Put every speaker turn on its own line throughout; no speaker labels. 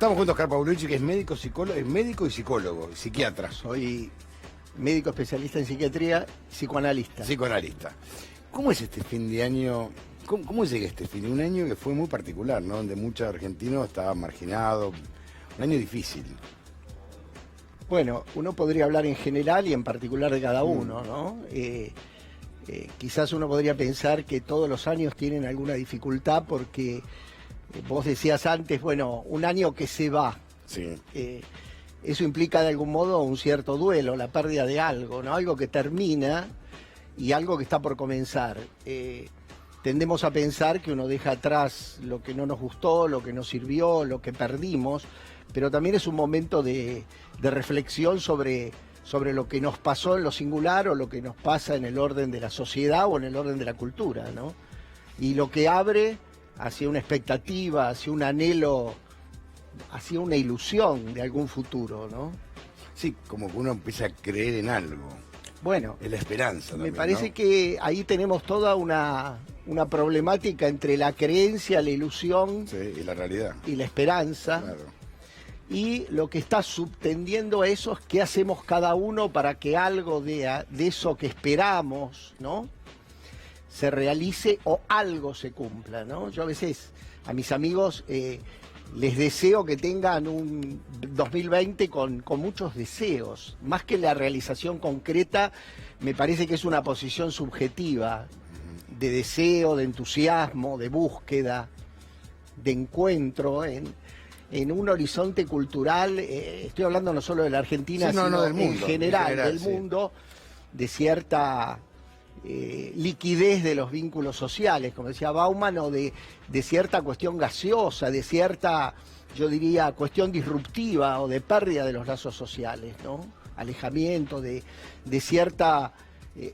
Estamos junto a Oscar Paulucci, que es médico, psicólogo, es médico y psicólogo, psiquiatra.
Soy médico especialista en psiquiatría, psicoanalista.
Psicoanalista. ¿Cómo es este fin de año? ¿Cómo llega este fin de un año que fue muy particular, ¿no? Donde muchos argentinos estaban marginados, un año difícil?
Bueno, uno podría hablar en general y en particular de cada uno, ¿no? Quizás uno podría pensar que todos los años tienen alguna dificultad porque vos decías antes, bueno, un año que se va.
Sí.
Eso implica de algún modo un cierto duelo, la pérdida de algo, ¿no? Algo que termina y algo que está por comenzar. Tendemos a pensar que uno deja atrás lo que no nos gustó, lo que nos sirvió, lo que perdimos, pero también es un momento de reflexión sobre lo que nos pasó en lo singular o lo que nos pasa en el orden de la sociedad o en el orden de la cultura, ¿no? Y lo que abre hacia una expectativa, hacia un anhelo, hacia una ilusión de algún futuro, ¿no?
Sí, como que uno empieza a creer en algo.
Bueno,
es la esperanza también,
me parece,
¿no?
que ahí tenemos toda una problemática entre la creencia, la ilusión,
Sí, y la realidad.
y la esperanza.
Claro.
Y lo que está subtendiendo a eso es qué hacemos cada uno para que algo de eso que esperamos, ¿no?, se realice o algo se cumpla, ¿no? Yo a veces a mis amigos les deseo que tengan un 2020 con muchos deseos. Más que la realización concreta, me parece que es una posición subjetiva de deseo, de entusiasmo, de búsqueda, de encuentro en un horizonte cultural. Estoy hablando no solo de la Argentina,
Sí,
sino
del mundo,
en general del
sí.
mundo, de cierta liquidez de los vínculos sociales, como decía Bauman, o de cierta cuestión gaseosa, de cierta, yo diría, cuestión disruptiva o de pérdida de los lazos sociales, ¿no? Alejamiento de cierta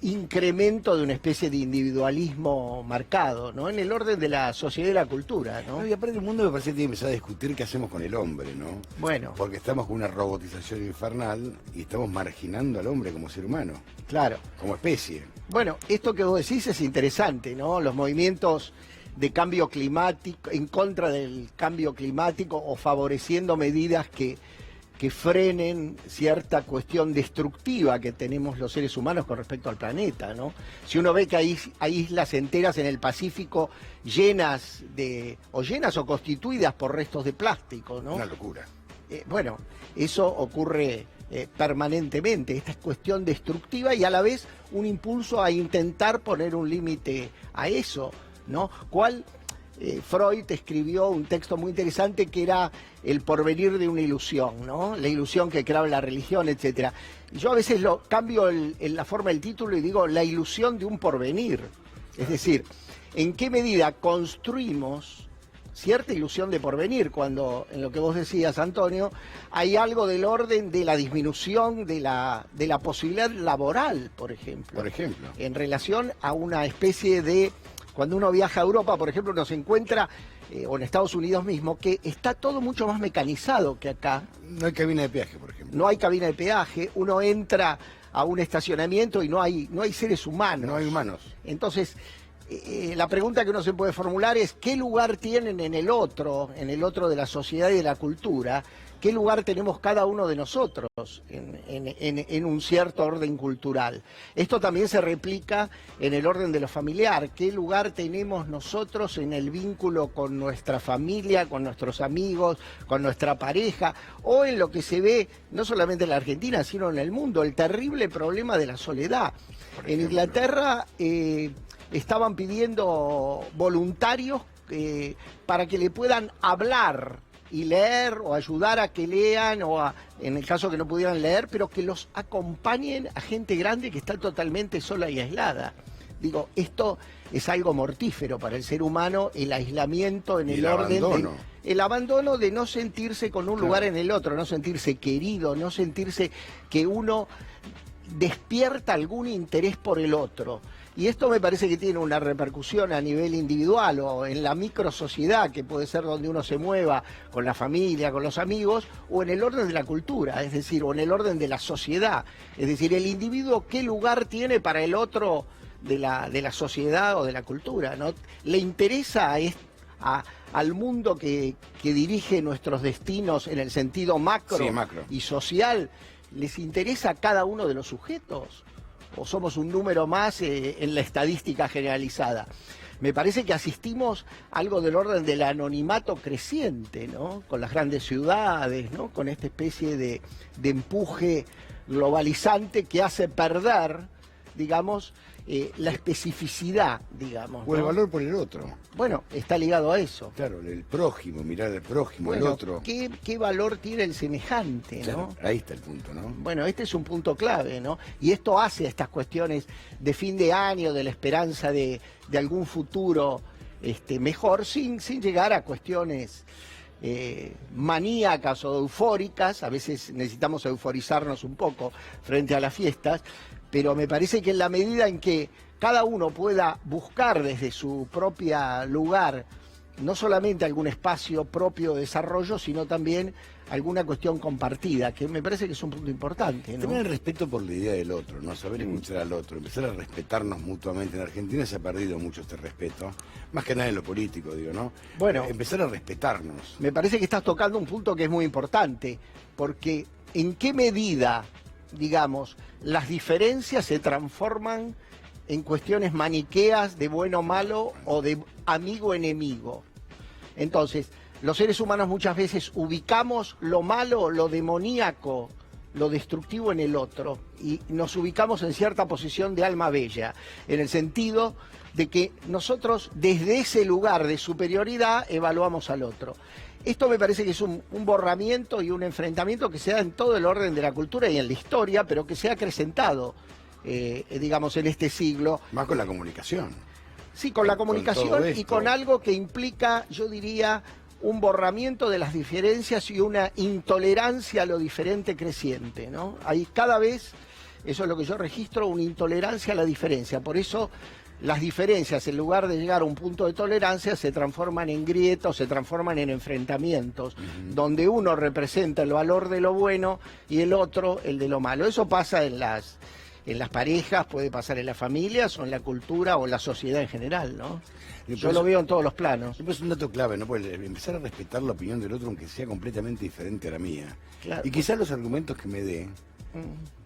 incremento de una especie de individualismo marcado, ¿no?, en el orden de la sociedad y la cultura, ¿no?
Y aparte el mundo me parece que tiene que empezar a discutir qué hacemos con el hombre, ¿no?
Bueno.
Porque estamos con una robotización infernal y estamos marginando al hombre como ser humano.
Claro.
Como especie.
Bueno, esto que vos decís es interesante, ¿no? Los movimientos de cambio climático, en contra del cambio climático o favoreciendo medidas que frenen cierta cuestión destructiva que tenemos los seres humanos con respecto al planeta, ¿no? Si uno ve que hay islas enteras en el Pacífico llenas o constituidas por restos de plástico, ¿no?
Una locura.
Bueno, eso ocurre permanentemente. Esta es cuestión destructiva y a la vez un impulso a intentar poner un límite a eso, ¿no? Freud escribió un texto muy interesante que era el porvenir de una ilusión, ¿no? La ilusión que creaba la religión, etcétera. Yo a veces lo cambio en la forma del título y digo la ilusión de un porvenir. Es decir, ¿en qué medida construimos cierta ilusión de porvenir cuando, en lo que vos decías, Antonio, hay algo del orden de la disminución de la posibilidad laboral, por ejemplo?
Por ejemplo.
En relación a una especie de... Cuando uno viaja a Europa, por ejemplo, nos encuentra, o en Estados Unidos mismo, que está todo mucho más mecanizado que acá.
No hay cabina de peaje, por ejemplo.
No hay cabina de peaje, uno entra a un estacionamiento y no hay seres humanos.
No hay humanos.
Entonces, la pregunta que uno se puede formular es ¿qué lugar tienen en el otro de la sociedad y de la cultura? ¿Qué lugar tenemos cada uno de nosotros en un cierto orden cultural? Esto también se replica en el orden de lo familiar. ¿Qué lugar tenemos nosotros en el vínculo con nuestra familia, con nuestros amigos, con nuestra pareja? O en lo que se ve, no solamente en la Argentina, sino en el mundo, el terrible problema de la soledad. En Inglaterra estaban pidiendo voluntarios para que le puedan hablar y leer o ayudar a que lean en el caso que no pudieran leer, pero que los acompañen a gente grande que está totalmente sola y aislada. Digo, esto es algo mortífero para el ser humano, el aislamiento en el orden, el abandono de no sentirse con un lugar en el otro, no sentirse querido, no sentirse que uno despierta algún interés por el otro. Y esto me parece que tiene una repercusión a nivel individual o en la microsociedad, que puede ser donde uno se mueva con la familia, con los amigos, o en el orden de la cultura, es decir, o en el orden de la sociedad. Es decir, el individuo, ¿qué lugar tiene para el otro de la sociedad o de la cultura, ¿no? Le interesa al mundo que dirige nuestros destinos en el sentido macro,
Sí, macro.
y social, les interesa a cada uno de los sujetos? ¿O somos un número más en la estadística generalizada? Me parece que asistimos a algo del orden del anonimato creciente, ¿no? Con las grandes ciudades, ¿no? Con esta especie de empuje globalizante que hace perder, digamos, la especificidad, digamos,
O el
¿no?
valor por el otro.
Bueno, está ligado a eso.
Claro, el prójimo, mirar al prójimo,
Bueno,
el otro.
¿qué valor tiene el semejante,
Claro,
no?
ahí está el punto, ¿no?
Bueno, este es un punto clave, ¿no? Y esto hace a estas cuestiones de fin de año, de la esperanza de algún futuro mejor, sin llegar a cuestiones maníacas o eufóricas. A veces necesitamos euforizarnos un poco frente a las fiestas, pero me parece que en la medida en que cada uno pueda buscar desde su propio lugar no solamente algún espacio propio de desarrollo, sino también alguna cuestión compartida, que me parece que es un punto importante, ¿no?
Tener el respeto por la idea del otro, ¿no? Saber escuchar al otro, empezar a respetarnos mutuamente. En Argentina se ha perdido mucho este respeto, más que nada en lo político, digo, ¿no?
Bueno,
empezar a respetarnos.
me parece que estás tocando un punto que es muy importante, porque ¿en qué medida, digamos, las diferencias se transforman en cuestiones maniqueas de bueno o malo o de amigo-enemigo? Entonces, los seres humanos muchas veces ubicamos lo malo, lo demoníaco, lo destructivo en el otro, y nos ubicamos en cierta posición de alma bella, en el sentido de que nosotros desde ese lugar de superioridad evaluamos al otro. Esto me parece que es un borramiento y un enfrentamiento que se da en todo el orden de la cultura y en la historia, pero que se ha acrecentado, digamos, en este siglo.
Más con la comunicación.
Sí, con la
Con
comunicación
todo
y
esto.
con algo que implica, yo diría, un borramiento de las diferencias y una intolerancia a lo diferente creciente, ¿no? Hay cada vez, eso es lo que yo registro, una intolerancia a la diferencia. Por eso las diferencias, en lugar de llegar a un punto de tolerancia, se transforman en grietas, se transforman en enfrentamientos, donde uno representa el valor de lo bueno y el otro el de lo malo. Eso pasa en las parejas, puede pasar en las familias o en la cultura o en la sociedad en general, ¿no? Yo lo veo en todos los planos.
Siempre es un dato clave, ¿no? Porque empezar a respetar la opinión del otro, aunque sea completamente diferente a la mía.
Claro.
Y quizás los argumentos que me dé,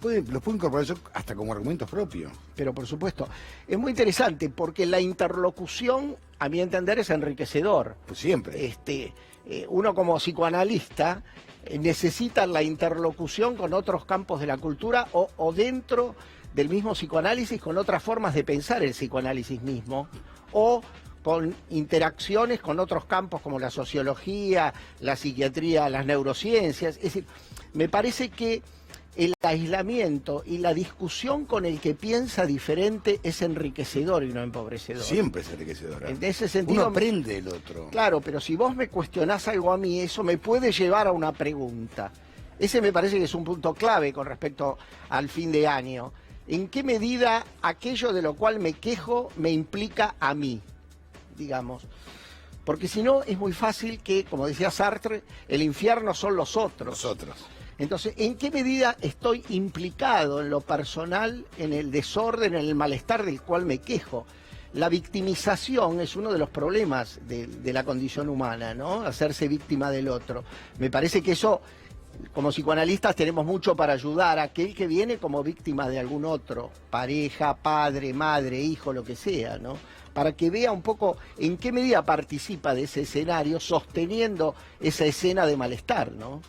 los puedo incorporar yo hasta como argumentos propios.
Pero por supuesto, es muy interesante porque la interlocución, a mi entender, es enriquecedor.
Pues siempre.
Uno como psicoanalista necesita la interlocución con otros campos de la cultura o dentro del mismo psicoanálisis con otras formas de pensar el psicoanálisis mismo, o con interacciones con otros campos como la sociología, la psiquiatría, las neurociencias. Es decir, me parece que el aislamiento y la discusión con el que piensa diferente es enriquecedor y no empobrecedor.
Siempre es enriquecedora.
En ese sentido,
uno aprende el otro.
Claro, pero si vos me cuestionás algo a mí, eso me puede llevar a una pregunta. Ese me parece que es un punto clave con respecto al fin de año. ¿En qué medida aquello de lo cual me quejo me implica a mí, digamos? Porque si no, es muy fácil que, como decía Sartre, el infierno son los otros.
Nosotros.
Entonces, ¿en qué medida estoy implicado en lo personal, en el desorden, en el malestar del cual me quejo? La victimización es uno de los problemas de la condición humana, ¿no? Hacerse víctima del otro. Me parece que eso, como psicoanalistas, tenemos mucho para ayudar a aquel que viene como víctima de algún otro, pareja, padre, madre, hijo, lo que sea, ¿no? Para que vea un poco en qué medida participa de ese escenario, sosteniendo esa escena de malestar, ¿no?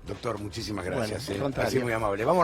Doctor, muchísimas
Bueno,
gracias.
al
Ha
contrario.
sido muy amable. Vamos